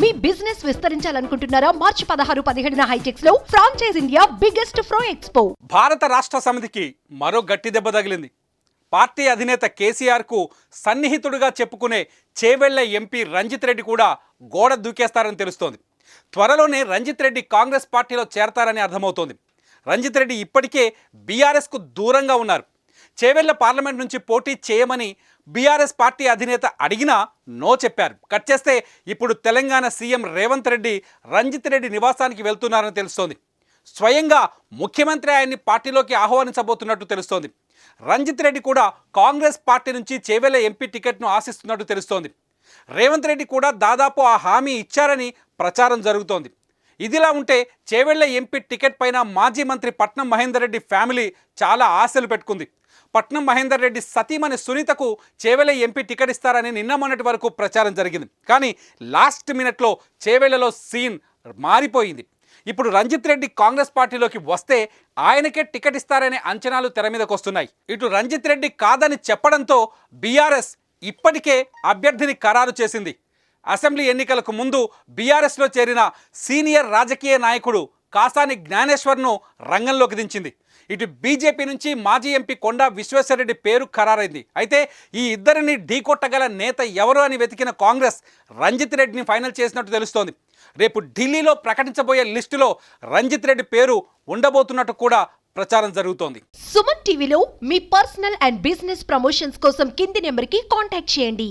మీ business విస్తరించాలనుకుంటున్నారా? మార్చి 16-17 హైటెక్స్ లో franchise India biggest ఫ్రో expo. భారత రాష్ట్ర సమితికి మరో గట్టి దెబ్బ తగిలింది. పార్టీ అధినేత కేసీఆర్ కు సన్నిహితుడిగా చెప్పుకునే చేవెళ్ల ఎంపీ రంజిత్ రెడ్డి కూడా గోడ దూకేస్తారని తెలుస్తోంది. త్వరలోనే రంజిత్ రెడ్డి కాంగ్రెస్ పార్టీలో చేరతారని అర్థమవుతోంది. రంజిత్ రెడ్డి ఇప్పటికే బీఆర్ఎస్కు దూరంగా ఉన్నారు. చేవెళ్ల పార్లమెంట్ నుంచి పోటీ చేయమని బీఆర్ఎస్ పార్టీ అధినేత అడిగినా నో చెప్పారు. కట్ చేస్తే ఇప్పుడు తెలంగాణ సీఎం రేవంత్ రెడ్డి రంజిత్ రెడ్డి నివాసానికి వెళ్తున్నారని తెలుస్తోంది. స్వయంగా ముఖ్యమంత్రి ఆయన్ని పార్టీలోకి ఆహ్వానించబోతున్నట్టు తెలుస్తోంది. రంజిత్ రెడ్డి కూడా కాంగ్రెస్ పార్టీ నుంచి చేవెళ్ల ఎంపీ టికెట్ను ఆశిస్తున్నట్టు తెలుస్తోంది. రేవంత్ రెడ్డి కూడా దాదాపు ఆ హామీ ఇచ్చారని ప్రచారం జరుగుతోంది. ఇదిలా ఉంటే చేవెళ్ల ఎంపీ టికెట్ పైన మాజీ మంత్రి పట్నం మహేందర్ రెడ్డి ఫ్యామిలీ చాలా ఆశలు పెట్టుకుంది. పట్నం మహేందర్ రెడ్డి సతీమణి సునీతకు చేవెళ్ల ఎంపీ టికెట్ ఇస్తారని నిన్న మొన్నటి వరకు ప్రచారం జరిగింది. కానీ లాస్ట్ మినిట్లో చేవెళ్లలో సీన్ మారిపోయింది. ఇప్పుడు రంజిత్ రెడ్డి కాంగ్రెస్ పార్టీలోకి వస్తే ఆయనకే టికెట్ ఇస్తారనే అంచనాలు తెర మీదకు వస్తున్నాయి. ఇటు రంజిత్ రెడ్డి కాదని చెప్పడంతో బీఆర్ఎస్ ఇప్పటికే అభ్యర్థిని ఖరారు చేసింది. అసెంబ్లీ ఎన్నికలకు ముందు బీఆర్ఎస్లో చేరిన సీనియర్ రాజకీయ నాయకుడు కాసాని జ్ఞానేశ్వర్ను రంగంలోకి దించింది. ఇటు బీజేపీ నుంచి మాజీ ఎంపీ కొండా విశ్వేశ్వరరెడ్డి పేరు ఖరారైంది. అయితే ఈ ఇద్దరిని ఢీకొట్టగల నేత ఎవరు అని వెతికిన కాంగ్రెస్ రంజిత్ రెడ్డిని ఫైనల్ చేసినట్టు తెలుస్తోంది. రేపు ఢిల్లీలో ప్రకటించబోయే లిస్టులో రంజిత్ రెడ్డి పేరు ఉండబోతున్నట్టు కూడా ప్రచారం జరుగుతోంది. సుమన్ టీవీలో మీ పర్సనల్ అండ్ బిజినెస్ ప్రమోషన్స్ కోసం కింది నెంబర్కి కాంటాక్ట్ చేయండి.